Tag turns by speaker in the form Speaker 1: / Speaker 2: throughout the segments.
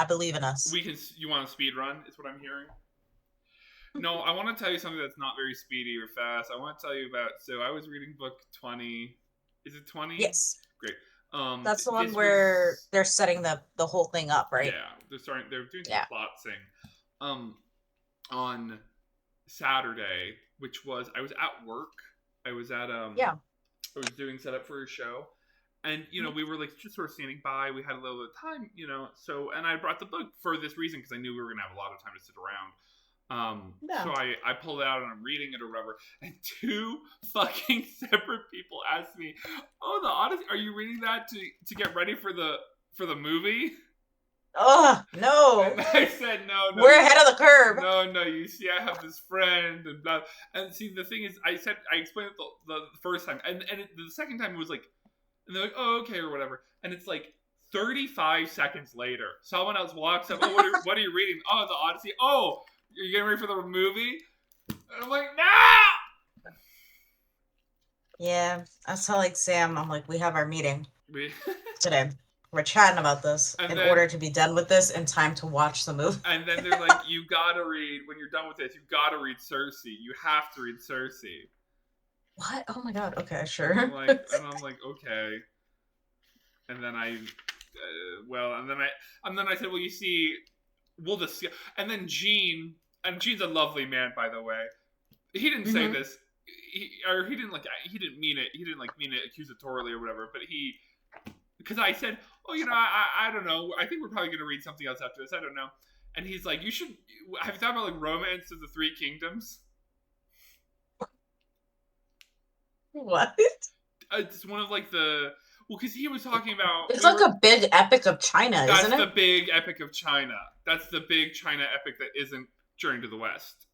Speaker 1: I believe in us.
Speaker 2: You want a speed run? Is what I'm hearing. No, I want to tell you something that's not very speedy or fast. I want to tell you about. So I was reading book 20. Is it 20?
Speaker 1: Yes.
Speaker 2: Great.
Speaker 1: That's the one
Speaker 2: This
Speaker 1: where
Speaker 2: was
Speaker 1: they're setting the whole thing up, right?
Speaker 2: yeah. They're doing some
Speaker 1: Yeah.
Speaker 2: plot thing. Um, on Saturday, which was I was at work. I was at
Speaker 1: Yeah.
Speaker 2: I was doing setup for a show, and we were like just sort of standing by. We had a little bit of time, So and I brought the book for this reason because I knew we were gonna have a lot of time to sit around. So
Speaker 1: Yeah.
Speaker 2: I pulled it out and I'm reading it or whatever, and two fucking separate people asked me, "Oh, the Odyssey? Are you reading that to get ready for the movie?"
Speaker 1: Oh no.
Speaker 2: And I said, "No, no,
Speaker 1: We're ahead of the curve.
Speaker 2: no. You see, I have this friend and blah." And see, the thing is, I explained it the first time, and the second time it was like, and they're like, "Oh, okay," or whatever, and it's like 35 seconds later, someone else walks up. "Oh, what are you reading?" "Oh, the Odyssey." "Oh, are you getting ready for the movie?" And I'm like, "Nah."
Speaker 1: Yeah. I was telling Sam, I'm like, we have our meeting
Speaker 2: We-
Speaker 1: today. We're chatting about this
Speaker 2: And
Speaker 1: in
Speaker 2: then-
Speaker 1: order to be done with this in time to watch the movie.
Speaker 2: And then they're like, "You gotta read when you're done with this. You gotta read Cersei. You have to read Cersei."
Speaker 1: What? Oh my god. Okay, sure.
Speaker 2: And I'm like, okay. And then and then I said, "Well, you see, we'll discuss." And then Gene's a lovely man, by the way. He didn't say this, he didn't mean it. He didn't mean it accusatorily or whatever. But because I said, "Oh, I don't know. I think we're probably gonna read something else after this. I don't know." And he's like, "You should. Have you thought about Romance of the Three Kingdoms?"
Speaker 1: What?
Speaker 2: It's one of the. Well, because he was talking about.
Speaker 1: It's like a big epic of China,
Speaker 2: That's
Speaker 1: isn't it?
Speaker 2: the big epic of China. That's the big China epic that isn't Journey to the West.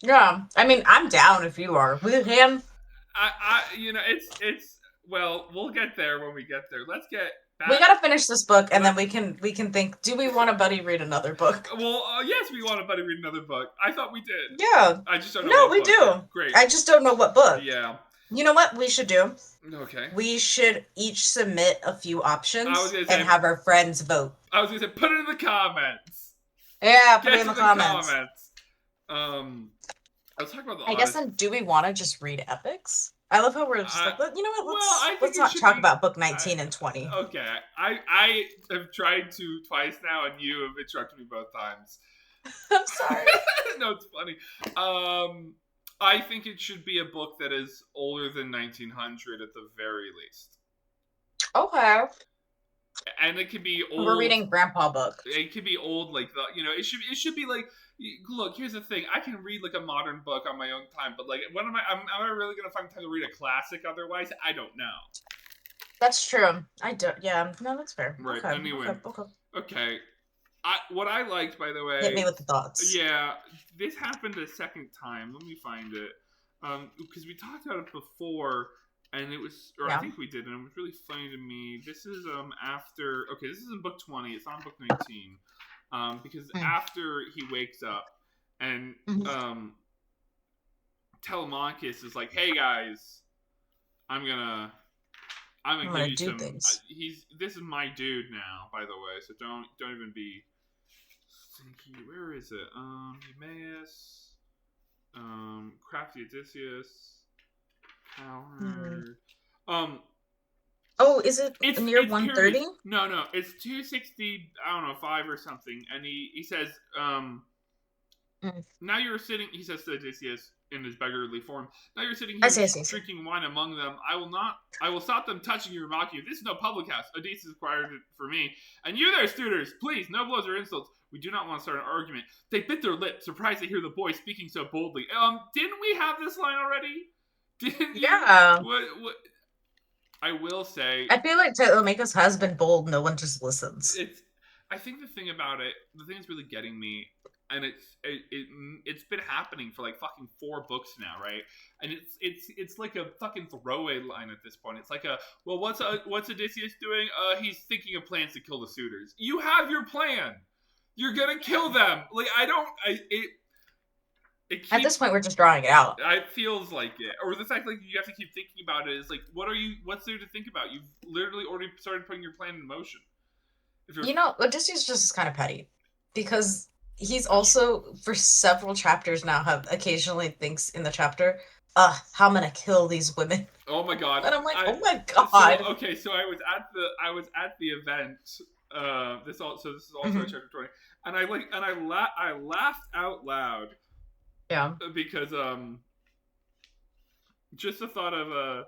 Speaker 1: Yeah. I mean, I'm down if you are. With him.
Speaker 2: It's well, we'll get there when we get there. Let's get back.
Speaker 1: We gotta finish this book, and then we can think. Do we want a buddy read another book?
Speaker 2: Well, yes, we want a buddy read another book. I thought we did.
Speaker 1: Yeah.
Speaker 2: I just don't know.
Speaker 1: No,
Speaker 2: what
Speaker 1: we
Speaker 2: book.
Speaker 1: do.
Speaker 2: Great.
Speaker 1: I just don't know what book.
Speaker 2: Yeah.
Speaker 1: You know what we should do?
Speaker 2: Okay.
Speaker 1: We should each submit a few options and
Speaker 2: say,
Speaker 1: have our friends vote.
Speaker 2: I was gonna say, put it in the comments.
Speaker 1: Yeah, put
Speaker 2: Get
Speaker 1: it in the comments.
Speaker 2: I was talking about the.
Speaker 1: I guess then, do we want to just read epics? I love how we're just you know what? Let's not talk about book 19 and 20.
Speaker 2: Okay, I have tried to twice now, and you have interrupted me both times.
Speaker 1: I'm sorry.
Speaker 2: No, it's funny. I think it should be a book that is older than 1900 at the very least.
Speaker 1: Okay.
Speaker 2: And it could be old.
Speaker 1: We're reading grandpa book.
Speaker 2: It could be old, it should be like. Look, here's the thing. I can read a modern book on my own time, but when am I really gonna find time to read a classic otherwise? I don't know.
Speaker 1: That's true. I don't. Yeah. No, that's fair.
Speaker 2: Right.
Speaker 1: Okay.
Speaker 2: Anyway. Okay. What I liked, by the way.
Speaker 1: Hit me with the thoughts.
Speaker 2: Yeah, this happened a second time. Let me find it. Because we talked about it before, and it was, I think we did, and it was really funny to me. This is after. Okay, this is in book 20. It's not in book 19. Because after he wakes up, and Telemachus is like, "Hey guys, I'm gonna give you some
Speaker 1: things."
Speaker 2: This is my dude now, by the way. So don't even be stinky. Where is it? Eumaeus, Crafty Odysseus, Cowherd.
Speaker 1: Oh, is it near 130?
Speaker 2: No, it's 260. I don't know, 5 or something. And he says, "Now you're sitting." He says to Odysseus in his beggarly form, "Now you're sitting here drinking wine among them. I will stop them touching you or mocking you. This is no public house. Odysseus acquired it for me. And you there, suitors, please, no blows or insults. We do not want to start an argument." They bit their lips, surprised to hear the boy speaking so boldly. Didn't we have this line already? Didn't you?
Speaker 1: Yeah.
Speaker 2: What? I will say,
Speaker 1: I feel like Telemachus has been bold. No one just listens.
Speaker 2: I think the thing that's really getting me, and it's been happening for fucking 4 books now, right? And it's like a fucking throwaway line at this point. It's like well, what's Odysseus doing? He's thinking of plans to kill the suitors. You have your plan. You're gonna kill them.
Speaker 1: At this point, we're just drawing it out.
Speaker 2: It feels like it, or the fact you have to keep thinking about it is what's there to think about? You've literally already started putting your plan in motion.
Speaker 1: Odysseus just is kind of petty because he's
Speaker 2: That's true.
Speaker 1: also for several chapters now have occasionally thinks in the chapter, how I'm gonna kill these women.
Speaker 2: Oh my god.
Speaker 1: And I'm like,
Speaker 2: I
Speaker 1: oh my
Speaker 2: so
Speaker 1: god.
Speaker 2: okay, so I was at the event. This is also
Speaker 1: Hmm.
Speaker 2: chapter 20, and I laughed out loud
Speaker 1: Yeah.
Speaker 2: because just the thought of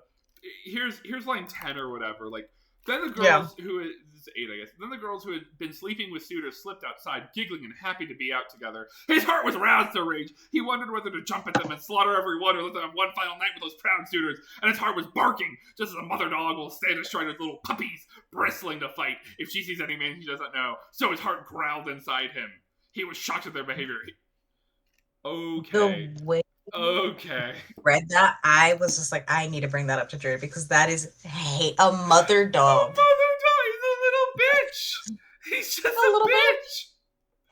Speaker 2: here's line 10 or whatever. Like, then the
Speaker 1: Yeah.
Speaker 2: girls who this is 8, I guess. Then the girls who had been sleeping with suitors slipped outside, giggling and happy to be out together. His heart was roused to rage. He wondered whether to jump at them and slaughter every one, or let them have one final night with those proud suitors. And his heart was barking, just as a mother dog will stand astride his little puppies, bristling to fight if she sees any man he doesn't know. So his heart growled inside him. He was shocked at their behavior. Okay.
Speaker 1: The way
Speaker 2: Okay.
Speaker 1: read that, I was just like, I need to bring that up to Jared because that is a mother
Speaker 2: Oh,
Speaker 1: dog.
Speaker 2: mother dog, he's a little bitch. He's just
Speaker 1: A
Speaker 2: a
Speaker 1: little bit.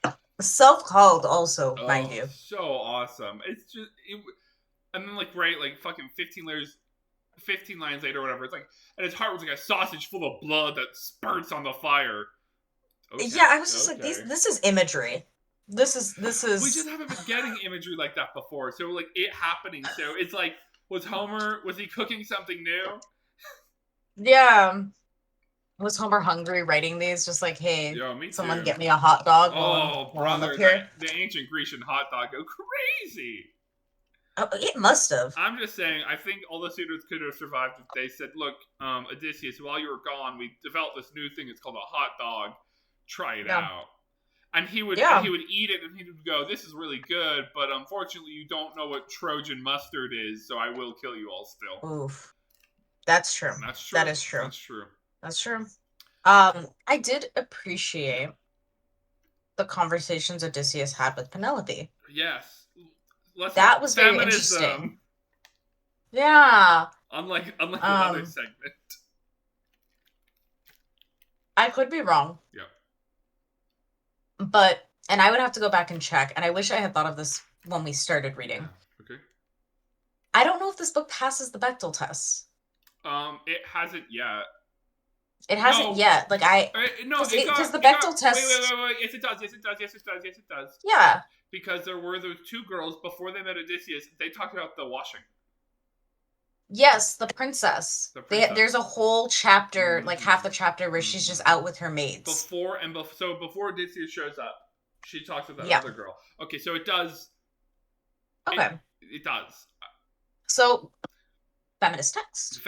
Speaker 2: bitch.
Speaker 1: Self-called also, mind
Speaker 2: Oh,
Speaker 1: you.
Speaker 2: so awesome. And then like right, like fucking 15 lines later, or whatever. It's like, and his heart was like a sausage full of blood that spurts on the fire. Okay,
Speaker 1: Yeah, I was just like,
Speaker 2: okay.
Speaker 1: this is imagery. This
Speaker 2: We just
Speaker 1: is
Speaker 2: haven't been getting imagery like that before. So like it happening. So it's like, was he cooking something new?
Speaker 1: yeah. Was Homer hungry writing these? Just like, hey,
Speaker 2: Yo, me
Speaker 1: someone
Speaker 2: too.
Speaker 1: get me a hot dog
Speaker 2: Oh,
Speaker 1: while I'm up
Speaker 2: brother,
Speaker 1: here.
Speaker 2: the ancient Grecian hot dog go crazy.
Speaker 1: Oh, it must have.
Speaker 2: I'm just saying, I think all the suitors could have survived if they said, look, Odysseus, while you were gone, we developed this new thing. It's called a hot dog. Try it
Speaker 1: Yeah.
Speaker 2: out. And he would
Speaker 1: Yeah.
Speaker 2: eat it and he would go, this is really good, but unfortunately you don't know what Trojan mustard is, so I will kill you all still.
Speaker 1: Oof. That's true.
Speaker 2: And that's
Speaker 1: That
Speaker 2: true.
Speaker 1: is true.
Speaker 2: That's true.
Speaker 1: That's true. I did appreciate the conversations Odysseus had with Penelope.
Speaker 2: Yes. Less
Speaker 1: That was very interesting.
Speaker 2: feminism.
Speaker 1: Yeah.
Speaker 2: Unlike another
Speaker 1: Um,
Speaker 2: segment.
Speaker 1: I could be wrong,
Speaker 2: Yep.
Speaker 1: but and I would have to go back and check, and I wish I had thought of this when we started reading.
Speaker 2: Okay.
Speaker 1: I don't know if this book passes the Bechdel test.
Speaker 2: It hasn't yet.
Speaker 1: It hasn't
Speaker 2: No,
Speaker 1: yet. Like
Speaker 2: no,
Speaker 1: because the
Speaker 2: it got.
Speaker 1: Bechdel test.
Speaker 2: Wait. Yes, it does. Yes, it does. Yes, it does. Yes, it does.
Speaker 1: Yeah.
Speaker 2: Because there were those two girls before they met Odysseus. They talked about the washing.
Speaker 1: Yes, the princess.
Speaker 2: The princess.
Speaker 1: There's a whole chapter, like half the chapter, where she's just out with her maids.
Speaker 2: Before Odysseus shows up, she talks with that
Speaker 1: Yeah.
Speaker 2: other girl. Okay, so it does.
Speaker 1: Okay.
Speaker 2: It does.
Speaker 1: So, feminist text.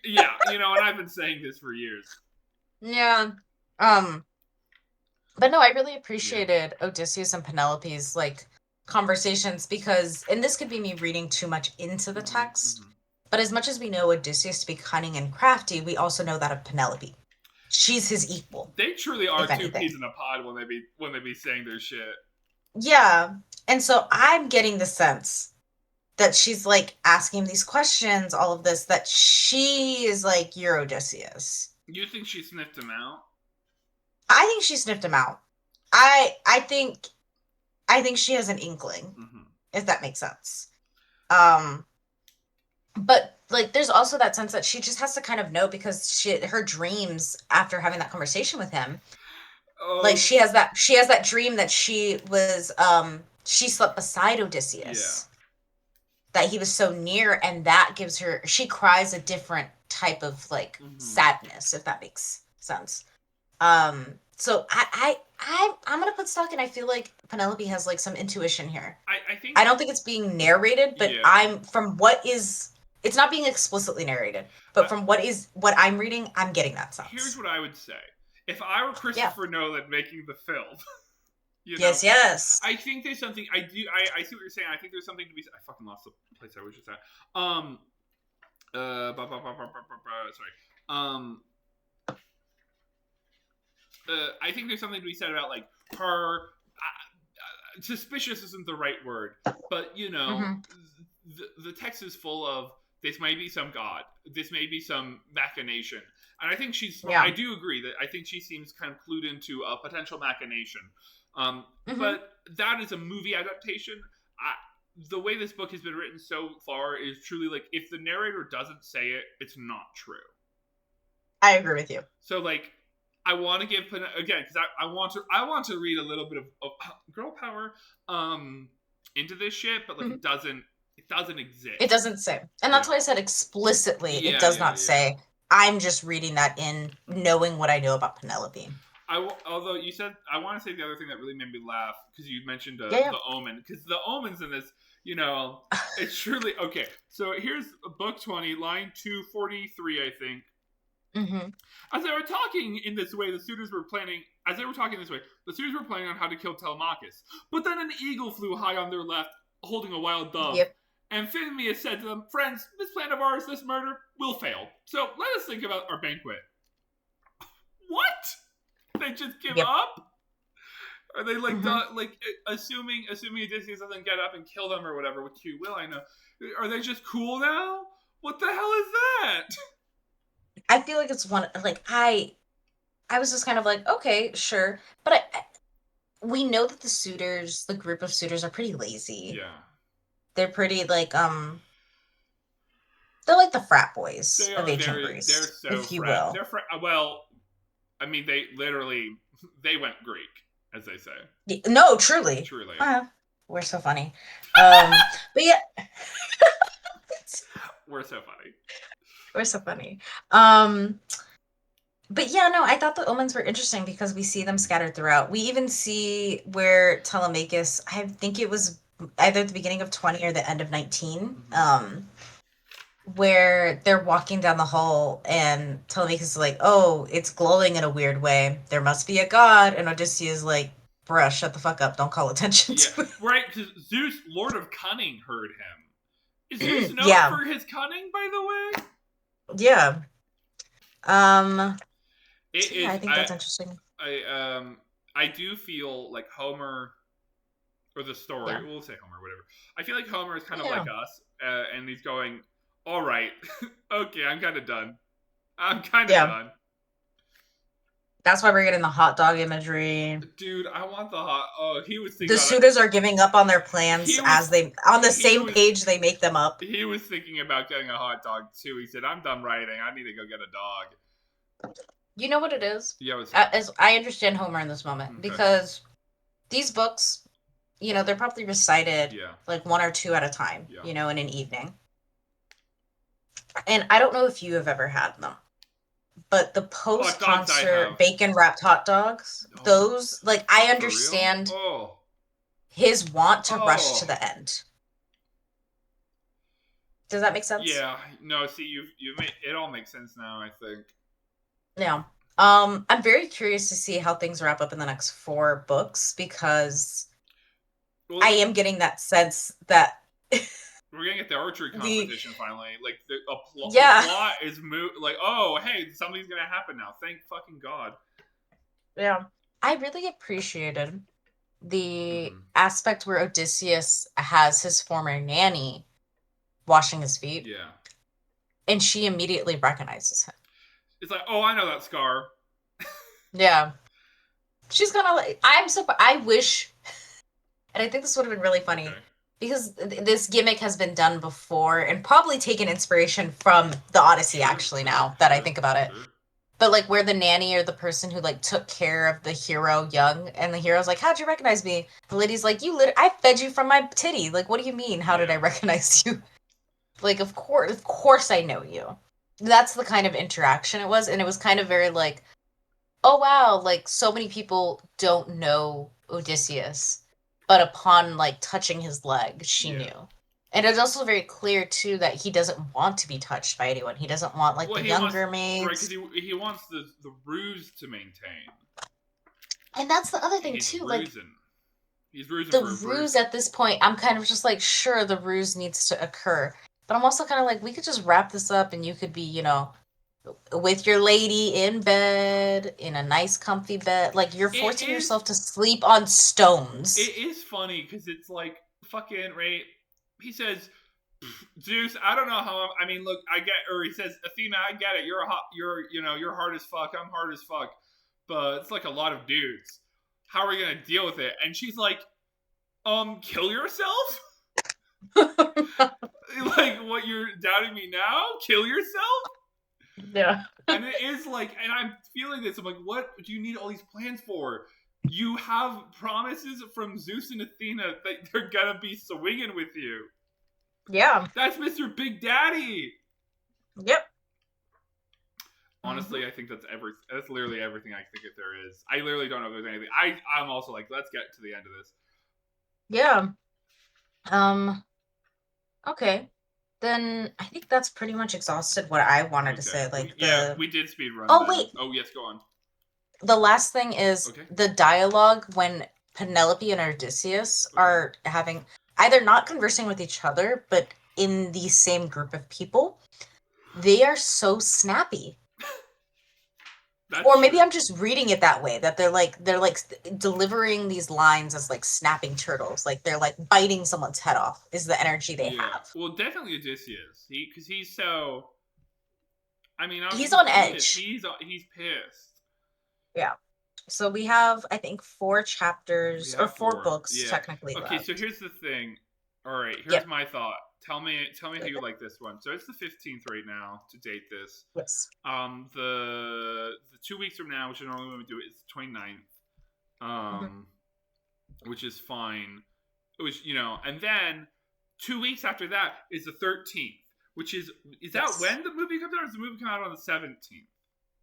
Speaker 2: Yeah, and I've been saying this for years.
Speaker 1: Yeah. But no, I really appreciated Odysseus and Penelope's like conversations because, and this could be me reading too much into the text, but as much as we know Odysseus to be cunning and crafty, we also know that of Penelope. She's his equal.
Speaker 2: They truly are two peas in a pod when they be saying their shit.
Speaker 1: Yeah. And so I'm getting the sense that she's like asking these questions, all of this, that she is like, you're Odysseus.
Speaker 2: You think she sniffed him out?
Speaker 1: I think she sniffed him out. I think she has an inkling, if that makes sense. But like, there's also that sense that she just has to kind of know because her dreams after having that conversation with him, like she has that dream that she was she slept beside Odysseus. Yeah. That he was so near, and that gives her, she cries a different type of like sadness, if that makes sense. So I'm gonna put stock, and I feel like Penelope has like some intuition here. I don't think it's being narrated, but it's not being explicitly narrated, but from what I'm reading, I'm getting that sense.
Speaker 2: Here's what I would say: if I were Christopher Nolan making the film,
Speaker 1: yes,
Speaker 2: I think there's something. I see what you're saying. I think there's something to be. I fucking lost the place I was just at. Sorry. I think there's something to be said about like her. Suspicious isn't the right word, but the text is full of this may be some god, this may be some machination, and I think she's. Yeah. I do agree that I think she seems kind of clued into a potential machination. But that is a movie adaptation. The way this book has been written so far is truly like if the narrator doesn't say it, it's not true.
Speaker 1: I agree with you.
Speaker 2: So like. I want to give again because I want to read a little bit of girl power into this shit, but like
Speaker 1: Mhm.
Speaker 2: it doesn't
Speaker 1: It
Speaker 2: exist.
Speaker 1: doesn't say. And that's
Speaker 2: Yeah,
Speaker 1: why I said explicitly, it
Speaker 2: yeah,
Speaker 1: does
Speaker 2: yeah,
Speaker 1: not
Speaker 2: yeah.
Speaker 1: say. I'm just reading that in knowing what I know about Penelope.
Speaker 2: Although you said, I want to say the other thing that really made me laugh because you mentioned
Speaker 1: Yeah,
Speaker 2: the Omen, because the omens in this, you know, it's truly okay. So here's book 20, line 243, I think.
Speaker 1: yeah. Hmm.
Speaker 2: As they were talking in this way, the suitors were planning. As they were talking this way, the suitors were planning on how to kill Telemachus. But then an eagle flew high on their left, holding a wild dove.
Speaker 1: Yep.
Speaker 2: And Amphinomus said to them, "Friends, this plan of ours, this murder, will fail. So let us think about our banquet." What? They just give
Speaker 1: Yep.
Speaker 2: up? Are they like
Speaker 1: Hmm.
Speaker 2: assuming Odysseus doesn't get up and kill them or whatever, which you will, I know? Are they just cool now? What the hell is that?
Speaker 1: I feel like it's one like I was just kind of like, okay, sure. But we know that the suitors, the group of suitors are pretty lazy.
Speaker 2: Yeah,
Speaker 1: They're pretty like they're like the frat boys
Speaker 2: they
Speaker 1: of
Speaker 2: are
Speaker 1: ancient
Speaker 2: very. They're
Speaker 1: Greece,
Speaker 2: so
Speaker 1: if you
Speaker 2: frat.
Speaker 1: will.
Speaker 2: They're frat. Well, I mean, they literally they went Greek, as they say.
Speaker 1: No, truly.
Speaker 2: Truly,
Speaker 1: We're so funny. But yeah,
Speaker 2: we're so funny.
Speaker 1: we're so funny. Um, but yeah, no, I thought the omens were interesting because we see them scattered throughout. We even see where Telemachus, I think it was either at the beginning of 20 or the end of 19,
Speaker 2: Mm-hmm.
Speaker 1: where they're walking down the hall and Telemachus is like, oh, it's glowing in a weird way. There must be a god. And Odysseus is like, bruh, shut the fuck up. Don't call attention
Speaker 2: Yeah,
Speaker 1: to
Speaker 2: right. Because Zeus, Lord of Cunning, heard him. Is Zeus
Speaker 1: it.
Speaker 2: known
Speaker 1: Yeah.
Speaker 2: for his cunning, by the way?
Speaker 1: Yeah. Um,
Speaker 2: It
Speaker 1: so yeah, I
Speaker 2: is.
Speaker 1: think that's interesting.
Speaker 2: I do feel like Homer, or the story.
Speaker 1: Yeah.
Speaker 2: We'll say Homer, whatever. I feel like Homer is kind of like
Speaker 1: Yeah.
Speaker 2: us, and he's going, "All right, okay, I'm kind of done. I'm kind of
Speaker 1: Yeah.
Speaker 2: done,
Speaker 1: That's why we're getting the hot dog imagery.
Speaker 2: dude. I want the hot." Oh, he was thinking
Speaker 1: The
Speaker 2: about it.
Speaker 1: suitors are giving up on their plans
Speaker 2: He
Speaker 1: as
Speaker 2: was.
Speaker 1: they on the
Speaker 2: He
Speaker 1: same
Speaker 2: was.
Speaker 1: page they make them up.
Speaker 2: He was thinking about getting a hot dog too. He said, "I'm done writing. I need to go get a dog."
Speaker 1: You know what it is?
Speaker 2: Yeah, what's up?
Speaker 1: As I understand Homer in this moment
Speaker 2: Okay.
Speaker 1: because these books, they're probably recited
Speaker 2: Yeah.
Speaker 1: like one or two at a time,
Speaker 2: Yeah.
Speaker 1: in an evening. And I don't know if you have ever had them, but the
Speaker 2: Hot dogs I
Speaker 1: post-concert
Speaker 2: have.
Speaker 1: bacon wrapped hot dogs,
Speaker 2: Oh,
Speaker 1: those, like, I
Speaker 2: for real?
Speaker 1: understand
Speaker 2: Oh.
Speaker 1: his want to rush to
Speaker 2: Oh.
Speaker 1: the end. Does that make sense?
Speaker 2: Yeah. No, see, you've made it all makes sense now, I think.
Speaker 1: Yeah. I'm very curious to see how things wrap up in the next four books because
Speaker 2: Well,
Speaker 1: I am getting that sense that
Speaker 2: we're gonna get the archery
Speaker 1: the
Speaker 2: competition finally. Like the
Speaker 1: yeah,
Speaker 2: plot is like, oh, hey, something's gonna happen now. Thank fucking god.
Speaker 1: yeah. I really appreciated the
Speaker 2: Mm-hmm.
Speaker 1: aspect where Odysseus has his former nanny washing his feet,
Speaker 2: Yeah.
Speaker 1: and she immediately recognizes him.
Speaker 2: It's like, oh, I know that scar.
Speaker 1: Yeah. She's gonna like, I'm so, I wish, and I think this would have been really funny
Speaker 2: Okay.
Speaker 1: because this gimmick has been done before and probably taken inspiration from the Odyssey, actually, now that I think about it.
Speaker 2: Sure.
Speaker 1: But like where the nanny or the person who like took care of the hero young, and the hero's like, how'd you recognize me? The lady's like, I fed you from my titty. Like, what do you mean? How did I
Speaker 2: Yeah.
Speaker 1: recognize you? Like, of course I know you. That's the kind of interaction it was, and it was kind of very like, oh wow, like so many people don't know Odysseus, but upon like touching his leg, she
Speaker 2: Yeah.
Speaker 1: knew. And it's also very clear too that he doesn't want to be touched by anyone. He doesn't want like
Speaker 2: Well,
Speaker 1: the
Speaker 2: he wants
Speaker 1: younger
Speaker 2: right because
Speaker 1: maids.
Speaker 2: he wants the ruse to maintain.
Speaker 1: And that's the other thing
Speaker 2: He's
Speaker 1: too, like
Speaker 2: rusing. He's rusing
Speaker 1: the
Speaker 2: for a
Speaker 1: ruse
Speaker 2: bruising.
Speaker 1: at this point, I'm kind of just like, sure, the ruse needs to occur. But I'm also kind of like, we could just wrap this up and you could be, with your lady in bed, in a nice comfy bed. Like you're
Speaker 2: It
Speaker 1: forcing
Speaker 2: is
Speaker 1: yourself to sleep on stones.
Speaker 2: it is funny because it's like fucking right. He says, Zeus, I don't know how. I mean, look, I get, or he says, Athena, I get it. You're a hot. You're hard as fuck. I'm hard as fuck. But it's like a lot of dudes. How are we gonna deal with it? And she's like, kill yourself. Like, what, you're doubting me now? Kill yourself?
Speaker 1: Yeah.
Speaker 2: And it is like, and I'm feeling this. I'm like, what do you need all these plans for? You have promises from Zeus and Athena that they're gonna be swinging with you.
Speaker 1: Yeah.
Speaker 2: That's Mr. Big Daddy.
Speaker 1: Yep.
Speaker 2: Honestly, I think that's literally everything I think there is. I literally don't know if there's anything. I'm also like, let's get to the end of this.
Speaker 1: Yeah. Okay. Then I think that's pretty much exhausted what I wanted to say. Like
Speaker 2: we did speed run.
Speaker 1: Oh
Speaker 2: then.
Speaker 1: wait.
Speaker 2: Oh yes, go on.
Speaker 1: The last thing is the dialogue when Penelope and Odysseus are having either not conversing with each other, but in the same group of people. They are so snappy. Or maybe true. I'm just reading it that way, that they're like delivering these lines as like snapping turtles, like they're like biting someone's head off is the energy they have.
Speaker 2: Well, definitely Odysseus. Because he's so. I mean,
Speaker 1: he's on edge.
Speaker 2: He's pissed.
Speaker 1: Yeah. So we have, I think, 4 chapters or 4 books technically.
Speaker 2: Okay,
Speaker 1: left.
Speaker 2: So here's the thing. All right, here's my thought. Tell me how you like this one. So it's the 15th right now to date this.
Speaker 1: Yes.
Speaker 2: The 2 weeks from now, which is normally when we do it, is the 29th. Which is fine. Which, and then 2 weeks after that is the 13th, which is that when the movie comes out, or does the movie come out on the 17th?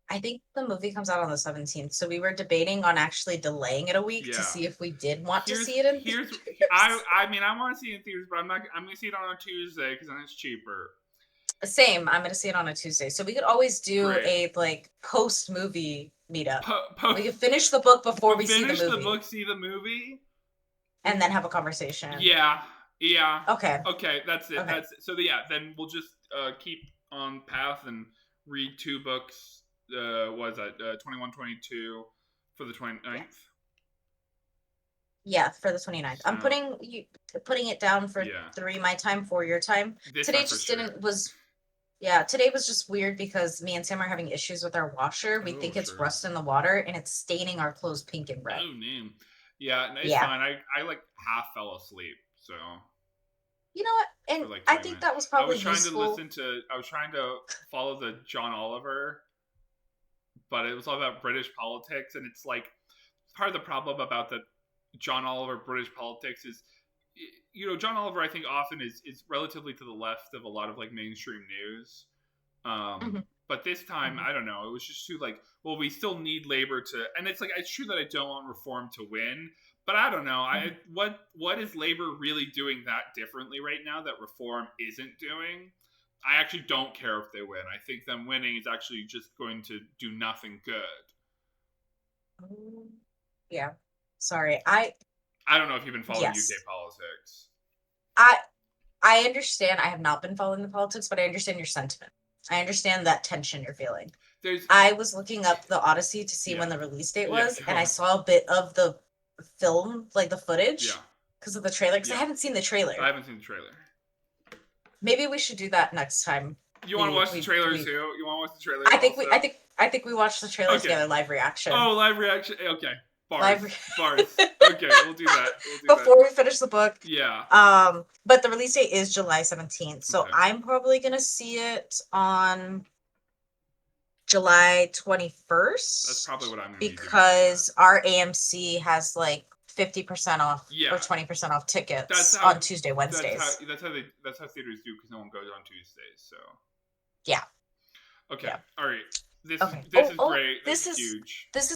Speaker 1: I think the movie comes out on the 17th, so we were debating on actually delaying it a week to see if we did want to see it in theaters.
Speaker 2: I mean, I want to see it in theaters, but I'm going to see it on a Tuesday because then it's cheaper.
Speaker 1: Same. I'm going to see it on a Tuesday. So we could always do a like post-movie meetup. We could finish the book before we see the movie.
Speaker 2: Finish the book, see the movie.
Speaker 1: And then have a conversation.
Speaker 2: Yeah.
Speaker 1: Okay,
Speaker 2: that's it. Okay. So then we'll just keep on path and read 2 books. Was that 21, 22 for the 29th?
Speaker 1: Yeah, for the 29th. I'm putting it down for 3 my time, 4 your time. Today just today was just weird because me and Sam are having issues with our washer. We think it's rust in the water and it's staining our clothes pink and red.
Speaker 2: Oh, man. Yeah, it's fine. I like half fell asleep, so.
Speaker 1: You know what? And I think that was probably useful.
Speaker 2: I was trying to follow the John Oliver, but it was all about British politics, and it's like part of the problem about the John Oliver British politics is, John Oliver I think often is relatively to the left of a lot of like mainstream news. But this time, I don't know, it was just too like, well, we still need labor to, and it's like, it's true that I don't want reform to win, but I don't know, what is labor really doing that differently right now that reform isn't doing? I actually don't care if they win. I think them winning is actually just going to do nothing good.
Speaker 1: Yeah. Sorry. I
Speaker 2: don't know if you've been following UK politics.
Speaker 1: I understand. I have not been following the politics, but I understand your sentiment. I understand that tension you're feeling. I was looking up the Odyssey to see when the release date was, and I saw a bit of the film, like the footage, because of the trailer, because I haven't seen the trailer.
Speaker 2: I haven't seen the trailer.
Speaker 1: Maybe we should do that next time.
Speaker 2: You want to watch the trailer too? You want to watch the trailer?
Speaker 1: I think we watched the trailer together. Live reaction.
Speaker 2: Oh, live reaction. Okay. Bars. Okay, we'll do that.
Speaker 1: Before we finish the book.
Speaker 2: Yeah.
Speaker 1: But the release date is July 17th, so I'm probably gonna see it on July 21st.
Speaker 2: That's probably what I'm gonna
Speaker 1: because our AMC has like 50% off or 20% off tickets on Tuesday, Wednesdays.
Speaker 2: That's how theaters do because no one goes on Tuesdays. So.
Speaker 1: Yeah.
Speaker 2: Okay. Yeah. All right. This is great. This is huge.
Speaker 1: This is